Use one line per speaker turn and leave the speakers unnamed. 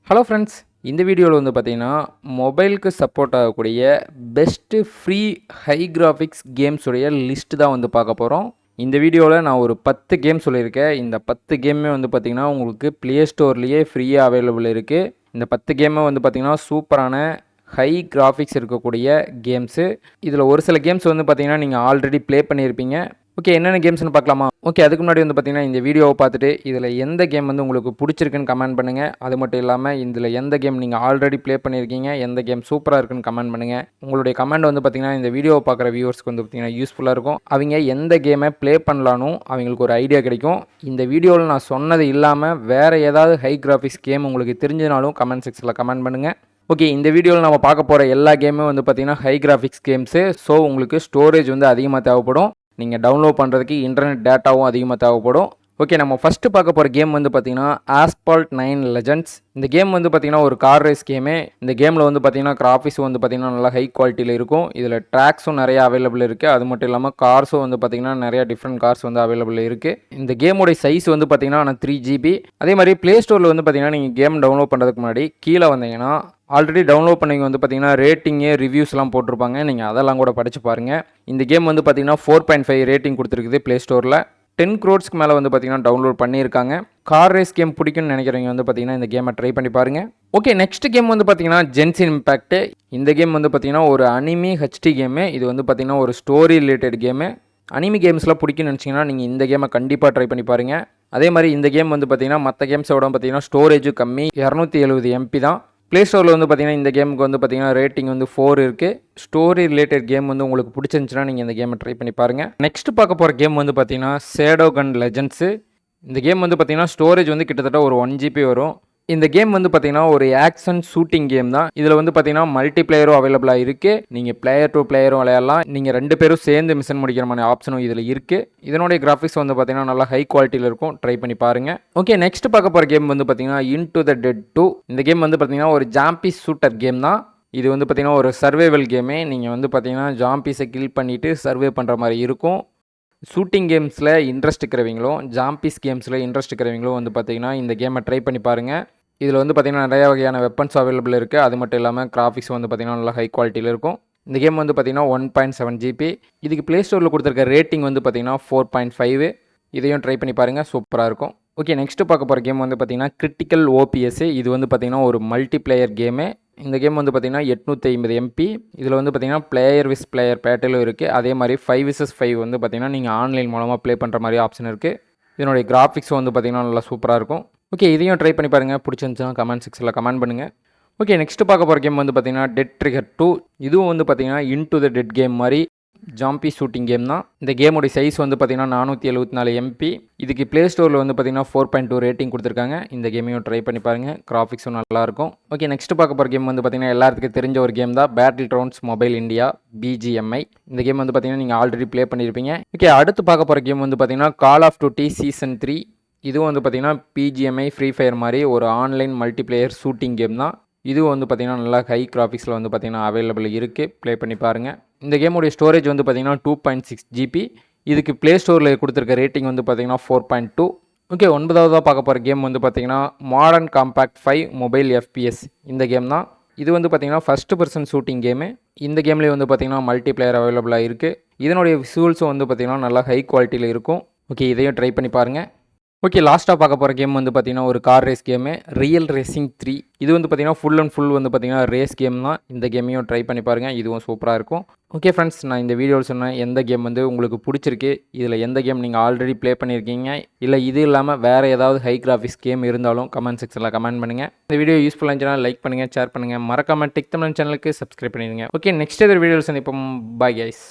Hello friends, இந்த வீடியோவில் வந்து பார்த்தீங்கன்னா மொபைலுக்கு சப்போர்ட் ஆகக்கூடிய பெஸ்ட்டு ஃப்ரீ ஹை கிராஃபிக்ஸ் கேம்ஸுடைய லிஸ்ட்டு தான் வந்து பார்க்க போகிறோம். இந்த வீடியோவில் நான் ஒரு 10 கேம் சொல்லியிருக்கேன். இந்த 10 கேமே வந்து பார்த்திங்கன்னா உங்களுக்கு ப்ளே ஸ்டோர்லேயே ஃப்ரீயாக அவைலபிள் இருக்குது. இந்த 10 கேமே வந்து பார்த்திங்கன்னா சூப்பரான ஹை கிராஃபிக்ஸ் இருக்கக்கூடிய கேம்ஸு. இதில் ஒரு சில கேம்ஸ் வந்து பார்த்திங்கன்னா நீங்கள் ஆல்ரெடி ப்ளே பண்ணியிருப்பீங்க. ஓகே, என்னென்ன கேம்ஸ்னு பார்க்கலாமா? ஓகே, அதுக்கு முன்னாடி வந்து பார்த்திங்கன்னா இந்த வீடியோவை பார்த்துட்டு இதில் எந்த கேம் வந்து உங்களுக்கு பிடிச்சிருக்குன்னு கமெண்ட் பண்ணுங்கள். அது மட்டும் இல்லாமல் இதில் எந்த கேம் நீங்கள் ஆல்ரெடி ப்ளே பண்ணியிருக்கீங்க, எந்த கேம் சூப்பராக இருக்குன்னு கமெண்ட் பண்ணுங்கள். உங்களுடைய கமெண்ட் வந்து பார்த்திங்கன்னா இந்த வீடியோவை பார்க்குற வியூவர்ஸ்க்கு வந்து பார்த்திங்கன்னா யூஸ்ஃபுல்லாக இருக்கும். அவங்க எந்த கேமை ப்ளே பண்ணலான்னு அவங்களுக்கு ஒரு ஐடியா கிடைக்கும். இந்த வீடியோவில் நான் சொன்னது இல்லாமல் வேறு ஏதாவது ஹை கிராஃபிக்ஸ் கேம் உங்களுக்கு தெரிஞ்சனாலும் கமெண்ட் செக்ஷனில் கமெண்ட் பண்ணுங்கள். ஓகே, இந்த வீடியோவில் நம்ம பார்க்க போகிற எல்லா கேமும் வந்து பார்த்திங்கன்னா ஹை கிராஃபிக்ஸ் கேம்ஸு. ஸோ உங்களுக்கு ஸ்டோரேஜ் வந்து அதிகமாக தேவைப்படும். நீங்கள் டவுன்லோட் பண்ணுறதுக்கு இன்டர்நெட் டேட்டாவும் அதிகமாக தேவைப்படும். ஓகே, நம்ம ஃபஸ்ட்டு பார்க்க போகிற கேம் வந்து பார்த்திங்கன்னா ஆஸ்பால்ட் 9 லெஜண்ட்ஸ். இந்த கேம் வந்து பார்த்திங்கன்னா ஒரு கார் ரேஸ் கேமு. இந்த கேமில் வந்து பார்த்திங்கன்னா கிராஃபிக்ஸ் வந்து பார்த்திங்கன்னா நல்லா ஹை குவாலிட்டியில் இருக்கும். இதில் ட்ராக்ஸும் நிறையா அவைலபிள் இருக்குது. அது மட்டும் இல்லாமல் கார்ஸும் வந்து பார்த்திங்கன்னா நிறையா டிஃப்ரெண்ட் கார்ஸ் வந்து அவைலபிள் இருக்குது. இந்த கேமோடைய சைஸ் வந்து பார்த்திங்கன்னா 3 GB. அதே மாதிரி ப்ளே ஸ்டோரில் வந்து பார்த்திங்கன்னா நீங்கள் கேம் டவுன்லோட் பண்ணுறதுக்கு முன்னாடி கீழே வந்தீங்கன்னா ஆல்ரெடி டவுன்லோட் பண்ணி வந்து பார்த்திங்கன்னா ரேட்டிங்கு ரிவ்யூஸ்லாம் போட்டிருப்பாங்க. நீங்கள் அதெல்லாம் கூட படித்து பாருங்கள். இந்த கேம் வந்து பார்த்திங்கன்னா 4.5 ரேட்டிங் கொடுத்துருக்குது ப்ளே ஸ்டோரில். 10 crores மேலே வந்து பார்த்திங்கன்னா டவுன்லோட் பண்ணியிருக்காங்க. கார் ரேஸ் கேம் பிடிக்கும்னு நினைக்கிறவங்க வந்து பார்த்திங்கன்னா இந்த கேமை ட்ரை பண்ணி பாருங்கள். ஓகே, நெக்ஸ்ட் கேம் வந்து பார்த்திங்கன்னா ஜென்சின் இம்பேக்ட். இந்த கேம் வந்து பார்த்திங்கன்னா ஒரு அனிமி ஹெச்டி கேமு. இது வந்து பார்த்திங்கன்னா ஒரு ஸ்டோரி ரிலேட்டட் கேமு. அனிமி கேம்ஸ்லாம் பிடிக்கும்னு நினச்சிங்கன்னா நீங்கள் இந்த கேமை கண்டிப்பாக ட்ரை பண்ணி பாருங்கள். அதே மாதிரி இந்த கேம் வந்து பார்த்திங்கன்னா மற்ற கேம்ஸோட பார்த்திங்கன்னா ஸ்டோரேஜும் கம்மி, 270 MB தான். ப்ளே ஸ்டோரில் வந்து பார்த்திங்கன்னா இந்த கேமுக்கு வந்து பார்த்திங்கன்னா ரேட்டிங் வந்து 4 இருக்குது. ஸ்டோரி ரிலேட்டட் கேம் வந்து உங்களுக்கு பிடிச்சிருந்துச்சுன்னா நீங்கள் இந்த கேமை ட்ரை பண்ணி பாருங்கள். நெக்ஸ்ட் பார்க்க போகிற கேம் வந்து பார்த்திங்கன்னா ஷேடோகன் லெஜண்ட்ஸு. இந்த கேம் வந்து பார்த்திங்கன்னா ஸ்டோரேஜ் வந்து கிட்டத்தட்ட ஒரு 1 GB வரும். இந்த கேம் வந்து பார்த்திங்கன்னா ஒரு ஆக்ஷன் ஷூட்டிங் கேம் தான். இதில் வந்து பார்த்திங்கன்னா மல்டி பிளேயரும் அவைலபிளாக இருக்குது. நீங்கள் பிளேயர் டு பிளேயரும் விளையாடலாம். நீங்கள் 2 பேரும் சேர்ந்து மிஷன் முடிக்கிற மாதிரி ஆப்ஷனும் இதில் இருக்குது. இதனுடைய கிராஃபிக்ஸ் வந்து பார்த்திங்கன்னா நல்லா ஹை குவாலிட்டியில் இருக்கும். ட்ரை பண்ணி பாருங்கள். ஓகே, நெக்ஸ்ட் பார்க்க போகிற கேம் வந்து பார்த்திங்கன்னா இன்டு த டெட் 2. இந்த கேம் வந்து பார்த்திங்கன்னா ஒரு ஜாம்பி ஷூட்டர் கேம் தான். இது வந்து பார்த்திங்கன்னா ஒரு சர்வைவல் கேமு. நீங்கள் வந்து பார்த்திங்கன்னா ஜாம்பிஸை கில் பண்ணிவிட்டு சர்வே பண்ணுற மாதிரி இருக்கும். ஷூட்டிங் கேம்ஸில் இன்ட்ரெஸ்ட் இருக்கிறவங்களும் ஜாம்பிஸ் கேம்ஸில் இன்ட்ரெஸ்ட் இருக்கிறவங்களும் வந்து பார்த்திங்கன்னா இந்த கேமை ட்ரை பண்ணி பாருங்கள். இதில் வந்து பார்த்திங்கன்னா நிறைய வகையான வெப்பன்ஸ் அவைலபிள் இருக்குது. அது மட்டும் இல்லாமல் கிராஃபிக்ஸ் வந்து பார்த்திங்கன்னா நல்லா ஹை குவாலிட்டியில் இருக்கும். இந்த கேம் வந்து பார்த்திங்கன்னா 1.7 GB. இதுக்கு ப்ளே ஸ்டோரில் கொடுத்துருக்க ரேட்டிங் வந்து பார்த்திங்கன்னா 4.5. இதையும் ட்ரை பண்ணி பாருங்கள், சூப்பராக இருக்கும். ஓகே, நெக்ஸ்ட்டு பார்க்க போகிற கேம் வந்து பார்த்திங்கன்னா கிரிட்டிக்கல் OPS. இது வந்து பார்த்திங்கன்னா ஒரு மல்டி பிளேயர் கேமு. இந்த கேம் வந்து பார்த்திங்கன்னா 850 MB. இதில் வந்து பார்த்திங்கன்னா பிளேயர் விஸ் பிளேயர் பேட்டிலும் இருக்குது. அதே மாதிரி 5 vs 5 வந்து பார்த்திங்கன்னா நீங்கள் ஆன்லைன் மூலமாக ப்ளே பண்ணுற மாதிரி ஆப்ஷன் இருக்குது. இதனுடைய கிராஃபிக்ஸ் வந்து பார்த்திங்கன்னா நல்லா சூப்பராக இருக்கும். ஓகே, இதையும் ட்ரை பண்ணி பாருங்கள். பிடிச்சிருந்துச்சுன்னா கமெண்ட் செக்ஷனில் கமெண்ட் பண்ணுங்கள். ஓகே, நெக்ஸ்ட்டு பார்க்க போகிற கேம் வந்து பார்த்திங்கன்னா டெட் ட்ரிகர் 2. இதுவும் வந்து பார்த்திங்கன்னா இன்டு த டெட் கேம் மாதிரி ஜாம்பி ஷூட்டிங் கேம் தான். இந்த கேமோடைய சைஸ் வந்து பார்த்திங்கன்னா 474 MB. இதுக்கு ப்ளே ஸ்டோரில் வந்து பார்த்திங்கன்னா 4.2 ரேட்டிங் கொடுத்துருக்காங்க. இந்த கேமையும் ட்ரை பண்ணி பாருங்கள். கிராஃபிக்ஸும் நல்லாயிருக்கும். ஓகே, நெக்ஸ்ட்டு பார்க்க போகிற கேம் வந்து பார்த்திங்கன்னா எல்லாத்துக்கும் தெரிஞ்ச ஒரு கேம் தான், battle grounds mobile India BGMI. இந்த கேம் வந்து பார்த்திங்கன்னா நீங்கள் ஆல்ரெடி ப்ளே பண்ணியிருப்பீங்க. ஓகே, அடுத்து பார்க்க போகிற கேம் வந்து பார்த்திங்கன்னா கால் ஆஃப் டியூட்டி சீசன் 3. இதுவும் வந்து பார்த்திங்கன்னா BGMI ஃப்ரீ ஃபயர் மாதிரி ஒரு ஆன்லைன் மல்டிப்ளேயர் ஷூட்டிங் கேம் தான். இதுவும் வந்து பார்த்திங்கன்னா நல்லா ஹை கிராஃபிக்ஸில் வந்து பார்த்திங்கன்னா அவைலபிள் இருக்குது. ப்ளே பண்ணி பாருங்கள். இந்த கேமோடைய ஸ்டோரேஜ் வந்து பார்த்திங்கன்னா 2.6 GB. இதுக்கு ப்ளே ஸ்டோரில் கொடுத்துருக்க ரேட்டிங் வந்து பார்த்திங்கன்னா 4.2. ஓகே, 9வதாக பார்க்க போகிற கேம் வந்து பார்த்திங்கன்னா மாடர்ன் காம்பேக்ட் 5 மொபைல் FPS. இந்த கேம் தான். இது வந்து பார்த்திங்கன்னா ஃபஸ்ட்டு பர்சன் ஷூட்டிங் கேமு. இந்த கேம்லேயே வந்து பார்த்திங்கன்னா மல்டி பிளேயர் அவைலபிளாக இருக்குது. இதனுடைய விசுவல்ஸும் வந்து பார்த்திங்கன்னா நல்லா ஹை குவாலிட்டியில் இருக்கும். ஓகே, இதையும் ட்ரை பண்ணி பாருங்கள். ஓகே, லாஸ்ட்டாக பார்க்க போகிற கேம் வந்து பார்த்திங்கன்னா ஒரு car race game, real racing 3. இது வந்து பார்த்திங்கன்னா ஃபுல் அண்ட் ஃபுல் வந்து பார்த்திங்கன்னா ரேஸ் கேம் தான். இந்த கேமையும் ட்ரை பண்ணி பாருங்கள். இதுவும் சூப்பராக இருக்கும். ஓகே ஃப்ரெண்ட்ஸ், நான் இந்த வீடியோவில் சொன்னேன் எந்த கேம் வந்து உங்களுக்கு பிடிச்சிருக்கு, இதில் எந்த கேம் நீங்கள் ஆல்ரெடி ப்ளே பண்ணியிருக்கீங்க, இல்லை இது இல்லாமல் வேறு ஏதாவது ஹை கிராஃபிக்ஸ் கேம் இருந்தாலும் கமெண்ட் செக்ஷனில் கமெண்ட் பண்ணுங்கள். இந்த வீடியோ யூஸ்ஃபுல்லாக இருந்துச்சுன்னா லைக் பண்ணுங்கள், ஷேர் பண்ணுங்கள். மறக்காமல் டெக் தமிழ் சேனலுக்கு சப்ஸ்கிரைப் பண்ணிடுங்க. ஓகே, நெக்ஸ்ட் எதிர் வீடியோவில் சந்திப்போம். Bye guys.